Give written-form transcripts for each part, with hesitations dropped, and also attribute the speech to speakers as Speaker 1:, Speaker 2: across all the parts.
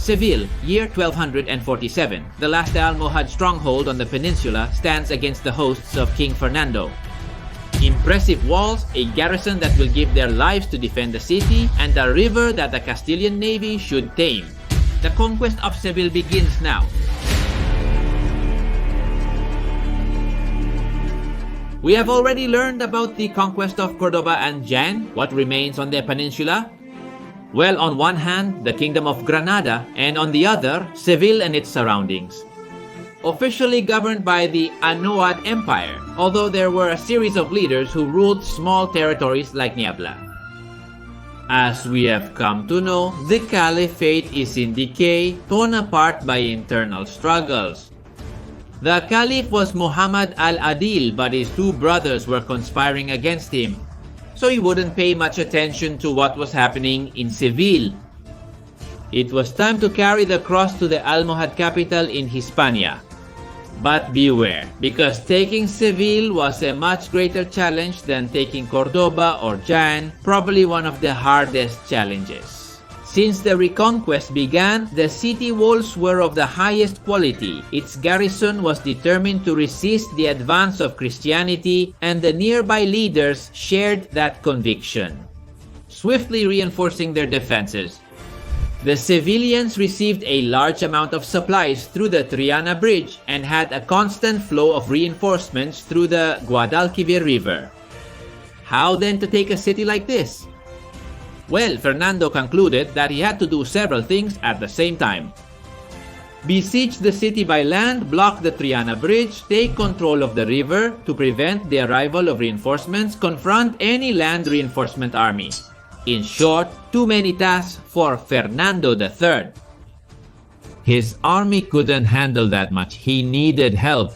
Speaker 1: Seville, year 1247. The last Almohad stronghold on the peninsula stands against the hosts of King Fernando. Impressive walls, a garrison that will give their lives to defend the city, and a river that the Castilian navy should tame. The conquest of Seville begins now. We have already learned about the conquest of Cordoba and Jaén. What remains on the peninsula? Well, on one hand, the Kingdom of Granada, and on the other, Seville and its surroundings. Officially governed by the Almohad Empire, although there were a series of leaders who ruled small territories like Niebla. As we have come to know, the Caliphate is in decay, torn apart by internal struggles. The Caliph was Muhammad al-Adil, but his two brothers were conspiring against him, so he wouldn't pay much attention to what was happening in Seville. It was time to carry the cross to the Almohad capital in Hispania. But beware, because taking Seville was a much greater challenge than taking Cordoba or Jaén, probably one of the hardest challenges. Since the reconquest began, the city walls were of the highest quality. Its garrison was determined to resist the advance of Christianity, and the nearby leaders shared that conviction, swiftly reinforcing their defenses. The civilians received a large amount of supplies through the Triana bridge and had a constant flow of reinforcements through the Guadalquivir River. How then to take a city like this? Well, Fernando concluded that he had to do several things at the same time. Besiege the city by land, block the Triana bridge, take control of the river to prevent the arrival of reinforcements, confront any land reinforcement army. In short, too many tasks for Fernando III. His army couldn't handle that much. He needed help.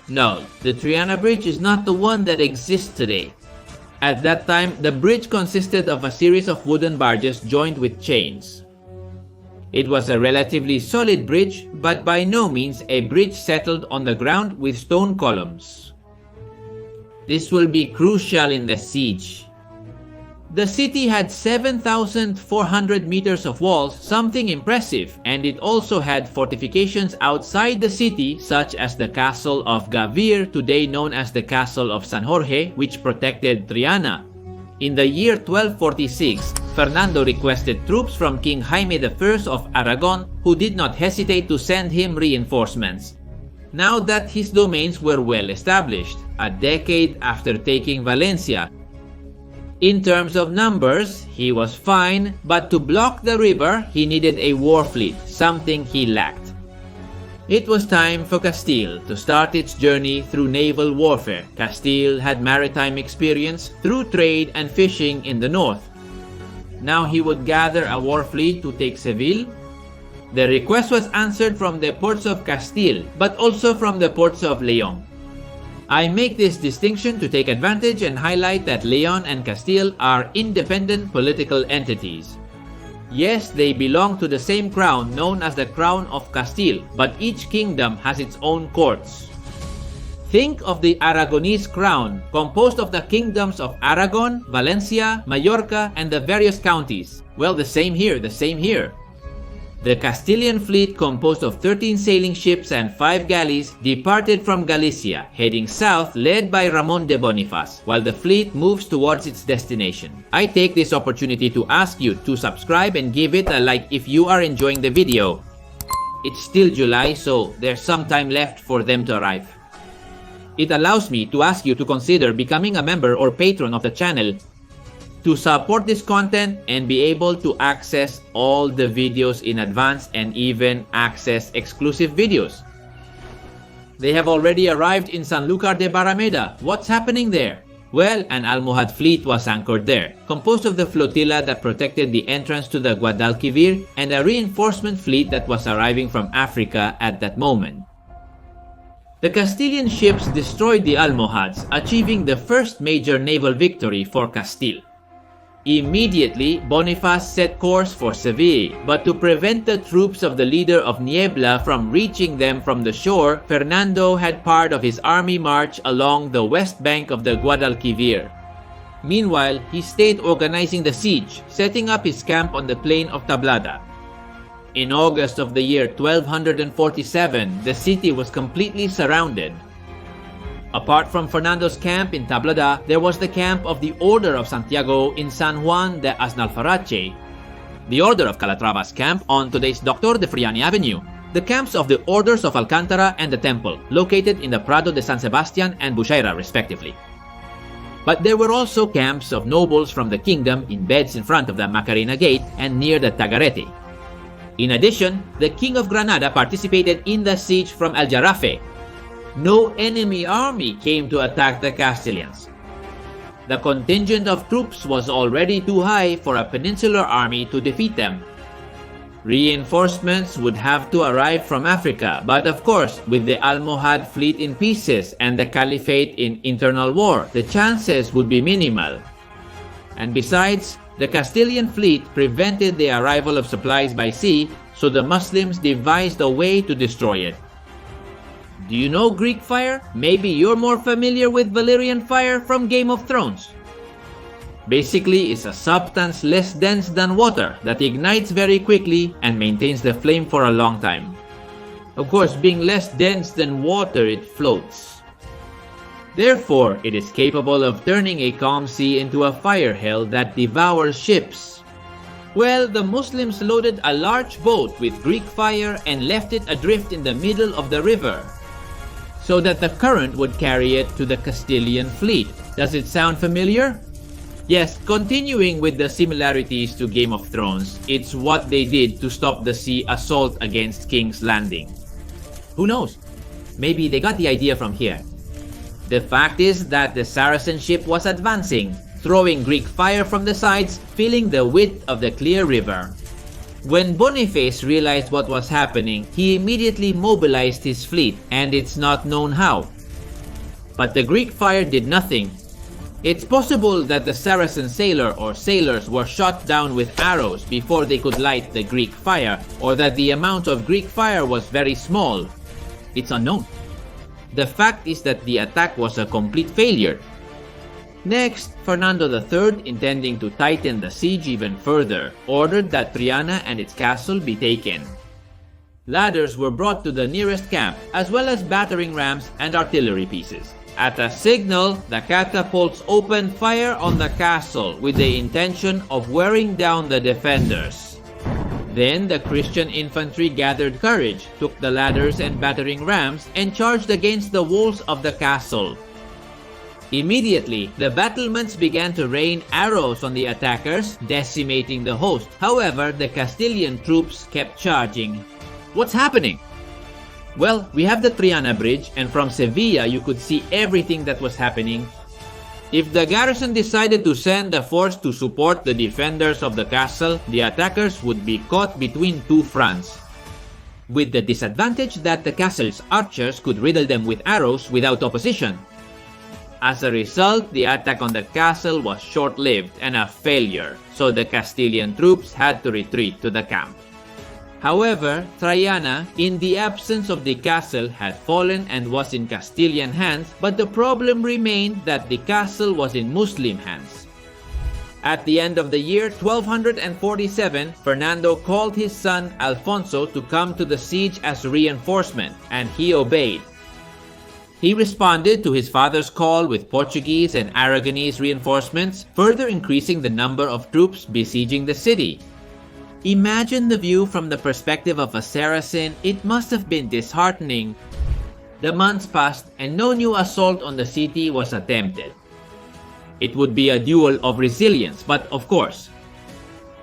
Speaker 1: No, the Triana bridge is not the one that exists today. At that time, the bridge consisted of a series of wooden barges joined with chains. It was a relatively solid bridge, but by no means a bridge settled on the ground with stone columns. This will be crucial in the siege. The city had 7,400 meters of walls, something impressive, and it also had fortifications outside the city such as the Castle of Gavir, today known as the Castle of San Jorge, which protected Triana. In the year 1246, Fernando requested troops from King Jaime I of Aragon, who did not hesitate to send him reinforcements. Now that his domains were well established, a decade after taking Valencia. In terms of numbers, he was fine, but to block the river, he needed a war fleet, something he lacked. It was time for Castile to start its journey through naval warfare. Castile had maritime experience through trade and fishing in the north. Now he would gather a war fleet to take Seville. The request was answered from the ports of Castile, but also from the ports of Leon. I make this distinction to take advantage and highlight that Leon and Castile are independent political entities. Yes, they belong to the same crown known as the Crown of Castile, but each kingdom has its own courts. Think of the Aragonese crown, composed of the kingdoms of Aragon, Valencia, Mallorca, and the various counties. Well, the same here. The Castilian fleet, composed of 13 sailing ships and 5 galleys, departed from Galicia, heading south led by Ramon de Boniface, while the fleet moves towards its destination. I take this opportunity to ask you to subscribe and give it a like if you are enjoying the video. It's still July, so there's some time left for them to arrive. It allows me to ask you to consider becoming a member or patron of the channel to support this content and be able to access all the videos in advance and even access exclusive videos. They have already arrived in Sanlúcar de Barrameda. What's happening there? Well, an Almohad fleet was anchored there, composed of the flotilla that protected the entrance to the Guadalquivir and a reinforcement fleet that was arriving from Africa at that moment. The Castilian ships destroyed the Almohads, achieving the first major naval victory for Castile. Immediately, Boniface set course for Seville, but to prevent the troops of the leader of Niebla from reaching them from the shore, Fernando had part of his army march along the west bank of the Guadalquivir. Meanwhile, he stayed organizing the siege, setting up his camp on the plain of Tablada. In August of the year 1247, the city was completely surrounded. Apart from Fernando's camp in Tablada, there was the camp of the Order of Santiago in San Juan de Aznalfarache, the Order of Calatrava's camp on today's Doctor de Friani Avenue, the camps of the Orders of Alcantara and the Temple, located in the Prado de San Sebastian and Buchaira respectively. But there were also camps of nobles from the kingdom in beds in front of the Macarena Gate and near the Tagarete. In addition, the King of Granada participated in the siege from El Jarafe. No enemy army came to attack the Castilians. The contingent of troops was already too high for a peninsular army to defeat them. Reinforcements would have to arrive from Africa, but of course, with the Almohad fleet in pieces and the Caliphate in internal war, the chances would be minimal. And besides, the Castilian fleet prevented the arrival of supplies by sea, so the Muslims devised a way to destroy it. Do you know Greek fire? Maybe you're more familiar with Valyrian fire from Game of Thrones. Basically, it's a substance less dense than water that ignites very quickly and maintains the flame for a long time. Of course, being less dense than water, it floats. Therefore, it is capable of turning a calm sea into a fire hell that devours ships. Well, the Muslims loaded a large boat with Greek fire and left it adrift in the middle of the river, so that the current would carry it to the Castilian fleet. Does it sound familiar? Yes, continuing with the similarities to Game of Thrones, it's what they did to stop the sea assault against King's Landing. Who knows? Maybe they got the idea from here. The fact is that the Saracen ship was advancing, throwing Greek fire from the sides, filling the width of the clear river. When Boniface realized what was happening, he immediately mobilized his fleet, and it's not known how. But the Greek fire did nothing. It's possible that the Saracen sailor or sailors were shot down with arrows before they could light the Greek fire, or that the amount of Greek fire was very small. It's unknown. The fact is that the attack was a complete failure. Next, Fernando III, intending to tighten the siege even further, ordered that Triana and its castle be taken. Ladders were brought to the nearest camp, as well as battering rams and artillery pieces. At a signal, the catapults opened fire on the castle with the intention of wearing down the defenders. Then the Christian infantry gathered courage, took the ladders and battering rams, and charged against the walls of the castle. Immediately, the battlements began to rain arrows on the attackers, decimating the host. However, the Castilian troops kept charging. What's happening? Well, we have the Triana bridge, and from Sevilla you could see everything that was happening. If the garrison decided to send a force to support the defenders of the castle, the attackers would be caught between two fronts, with the disadvantage that the castle's archers could riddle them with arrows without opposition. As a result, the attack on the castle was short-lived and a failure, so the Castilian troops had to retreat to the camp. However, Triana, in the absence of the castle, had fallen and was in Castilian hands, but the problem remained that the castle was in Muslim hands. At the end of the year 1247, Fernando called his son Alfonso to come to the siege as reinforcement, and he obeyed. He responded to his father's call with Portuguese and Aragonese reinforcements, further increasing the number of troops besieging the city. Imagine the view from the perspective of a Saracen. It must have been disheartening. The months passed and no new assault on the city was attempted. It would be a duel of resilience, but of course,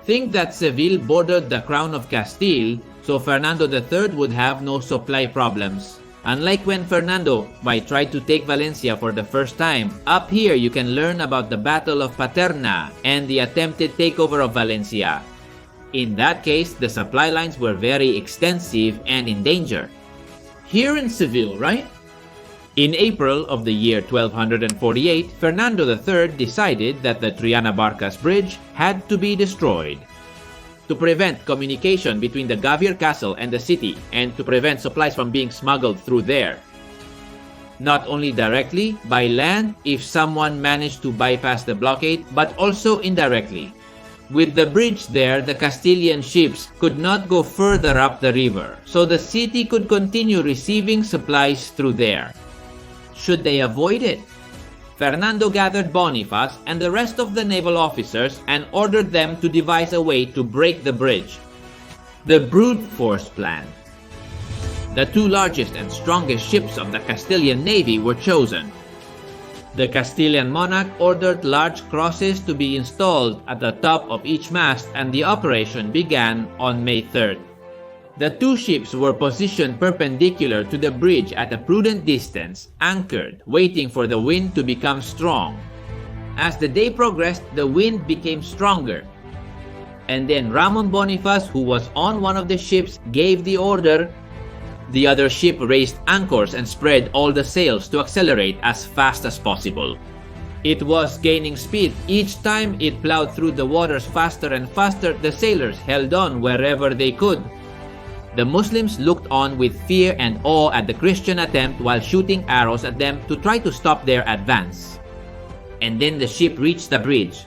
Speaker 1: think that Seville bordered the crown of Castile, so Fernando III would have no supply problems. Unlike when Fernando tried to take Valencia for the first time, up here you can learn about the Battle of Paterna and the attempted takeover of Valencia. In that case, the supply lines were very extensive and in danger. Here in Seville, right? In April of the year 1248, Fernando III decided that the Triana Barcas bridge had to be destroyed. To prevent communication between the Gavir castle and the city, and to prevent supplies from being smuggled through there. Not only directly, by land if someone managed to bypass the blockade, but also indirectly. With the bridge there, the Castilian ships could not go further up the river, so the city could continue receiving supplies through there. Should they avoid it? Fernando gathered Boniface and the rest of the naval officers and ordered them to devise a way to break the bridge. The brute force plan. The two largest and strongest ships of the Castilian navy were chosen. The Castilian monarch ordered large crosses to be installed at the top of each mast, and the operation began on May 3rd. The two ships were positioned perpendicular to the bridge at a prudent distance, anchored, waiting for the wind to become strong. As the day progressed, the wind became stronger. And then Ramon Boniface, who was on one of the ships, gave the order. The other ship raised anchors and spread all the sails to accelerate as fast as possible. It was gaining speed. Each time it plowed through the waters faster and faster, the sailors held on wherever they could. The Muslims looked on with fear and awe at the Christian attempt while shooting arrows at them to try to stop their advance. And then the ship reached the bridge.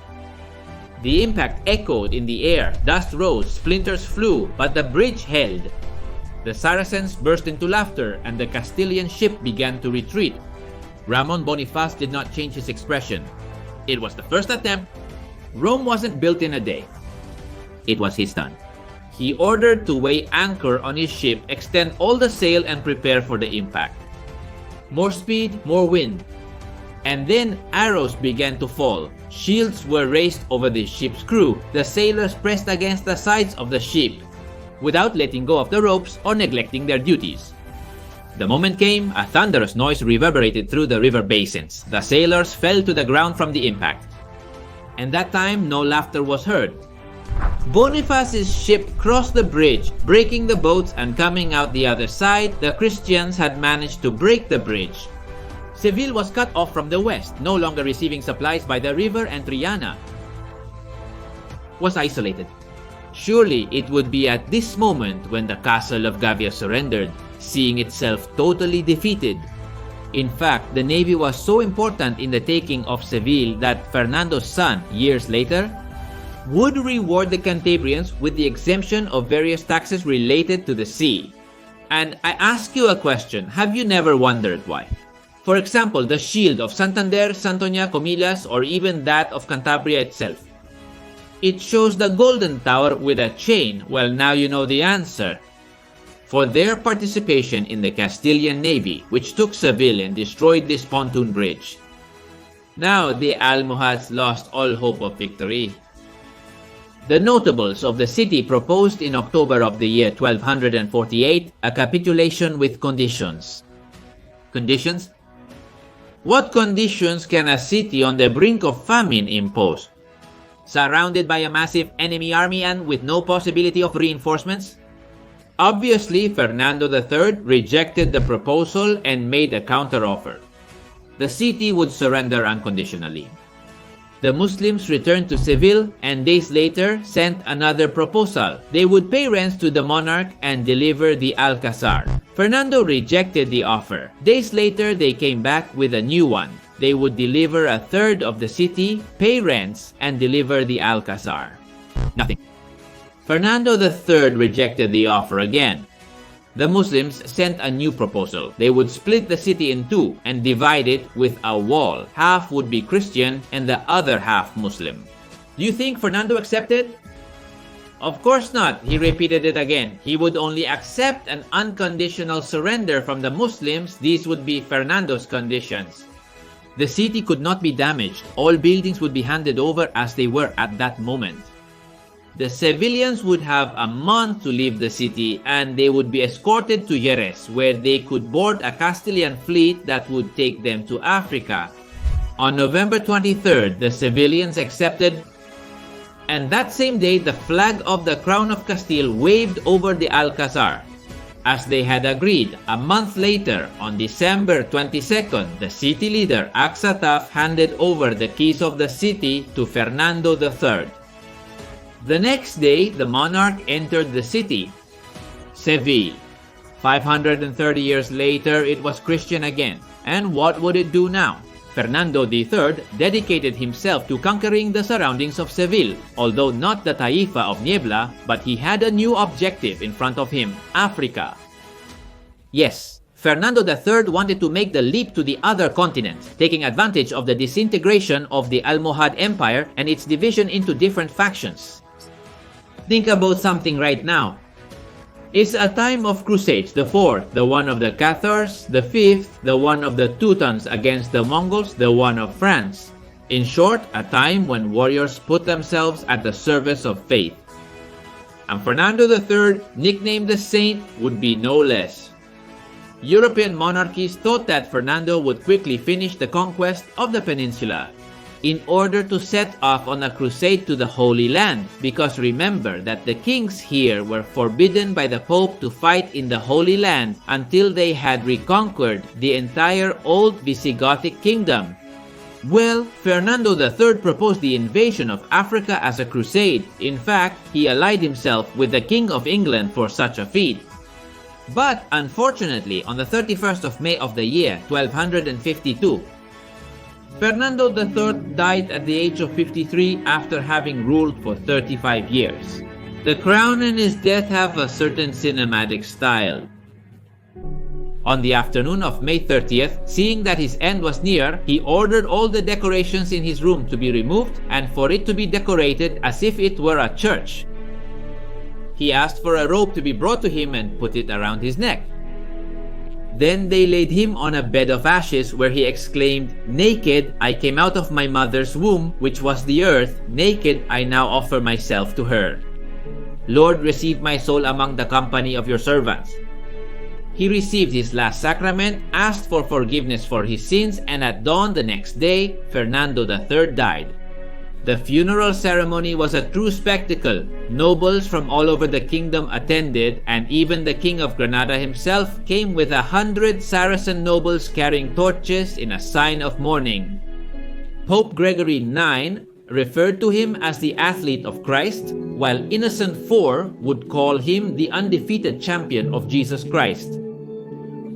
Speaker 1: The impact echoed in the air, dust rose, splinters flew, but the bridge held. The Saracens burst into laughter and the Castilian ship began to retreat. Ramon Boniface did not change his expression. It was the first attempt. Rome wasn't built in a day. It was his turn. He ordered to weigh anchor on his ship, extend all the sail, and prepare for the impact. More speed, more wind. And then arrows began to fall. Shields were raised over the ship's crew. The sailors pressed against the sides of the ship, without letting go of the ropes or neglecting their duties. The moment came, a thunderous noise reverberated through the river basins. The sailors fell to the ground from the impact. And that time, no laughter was heard. Boniface's ship crossed the bridge, breaking the boats, and coming out the other side, the Christians had managed to break the bridge. Seville was cut off from the west, no longer receiving supplies by the river, and Triana was isolated. Surely it would be at this moment when the castle of Gavia surrendered, seeing itself totally defeated. In fact, the navy was so important in the taking of Seville that Fernando's son, years later, would reward the Cantabrians with the exemption of various taxes related to the sea. And I ask you a question, have you never wondered why? For example, the shield of Santander, Santoña, Comillas, or even that of Cantabria itself. It shows the golden tower with a chain. Well, now you know the answer. For their participation in the Castilian navy, which took Seville and destroyed this pontoon bridge. Now the Almohads lost all hope of victory. The notables of the city proposed in October of the year 1248 a capitulation with conditions. Conditions? What conditions can a city on the brink of famine impose? Surrounded by a massive enemy army and with no possibility of reinforcements? Obviously, Fernando III rejected the proposal and made a counteroffer. The city would surrender unconditionally. The Muslims returned to Seville and days later sent another proposal. They would pay rents to the monarch and deliver the Alcazar. Fernando rejected the offer. Days later, they came back with a new one. They would deliver a third of the city, pay rents, and deliver the Alcazar. Nothing. Fernando III rejected the offer again. The Muslims sent a new proposal. They would split the city in two and divide it with a wall. Half would be Christian and the other half Muslim. Do you think Fernando accepted? Of course not. He repeated it again. He would only accept an unconditional surrender from the Muslims. These would be Fernando's conditions. The city could not be damaged. All buildings would be handed over as they were at that moment. The civilians would have a month to leave the city and they would be escorted to Jerez, where they could board a Castilian fleet that would take them to Africa. On November 23rd, the civilians accepted, and that same day the flag of the Crown of Castile waved over the Alcazar. As they had agreed, a month later, on December 22nd, the city leader Axataf handed over the keys of the city to Fernando III. The next day, the monarch entered the city, Seville. 530 years later, it was Christian again. And what would it do now? Fernando III dedicated himself to conquering the surroundings of Seville, although not the Taifa of Niebla, but he had a new objective in front of him, Africa. Yes, Fernando III wanted to make the leap to the other continents, taking advantage of the disintegration of the Almohad Empire and its division into different factions. Think about something right now. It's a time of crusades, the fourth, the one of the Cathars, the fifth, the one of the Teutons against the Mongols, the one of France. In short, a time when warriors put themselves at the service of faith. And Fernando III, nicknamed the Saint, would be no less. European monarchies thought that Fernando would quickly finish the conquest of the peninsula in order to set off on a crusade to the Holy Land, because remember that the kings here were forbidden by the Pope to fight in the Holy Land until they had reconquered the entire old Visigothic kingdom. Well, Fernando III proposed the invasion of Africa as a crusade. In fact, he allied himself with the King of England for such a feat. But unfortunately, on the 31st of May of the year 1252, Fernando III died at the age of 53 after having ruled for 35 years. The crown and his death have a certain cinematic style. On the afternoon of May 30th, seeing that his end was near, he ordered all the decorations in his room to be removed and for it to be decorated as if it were a church. He asked for a rope to be brought to him and put it around his neck. Then they laid him on a bed of ashes where he exclaimed, "Naked I came out of my mother's womb, which was the earth. Naked I now offer myself to her. Lord, receive my soul among the company of your servants." He received his last sacrament, asked for forgiveness for his sins, and at dawn the next day, Fernando III died. The funeral ceremony was a true spectacle. Nobles from all over the kingdom attended, and even the King of Granada himself came with 100 Saracen nobles carrying torches in a sign of mourning. Pope Gregory IX referred to him as the athlete of Christ, while Innocent IV would call him the undefeated champion of Jesus Christ.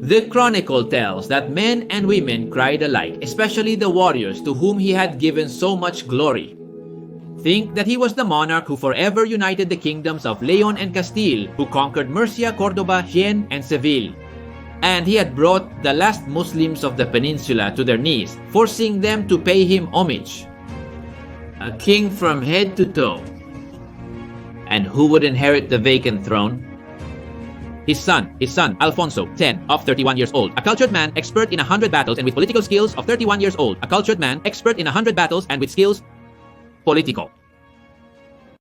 Speaker 1: The chronicle tells that men and women cried alike, especially the warriors to whom he had given so much glory. Think that he was the monarch who forever united the kingdoms of Leon and Castile, who conquered Murcia, Cordoba, Jaén, and Seville. And he had brought the last Muslims of the peninsula to their knees, forcing them to pay him homage. A king from head to toe. And who would inherit the vacant throne? His son, Alfonso, 10, of 31 years old. A cultured man, expert in 100 battles and with political skills of 31 years old. A cultured man, expert in 100 battles and with skills political.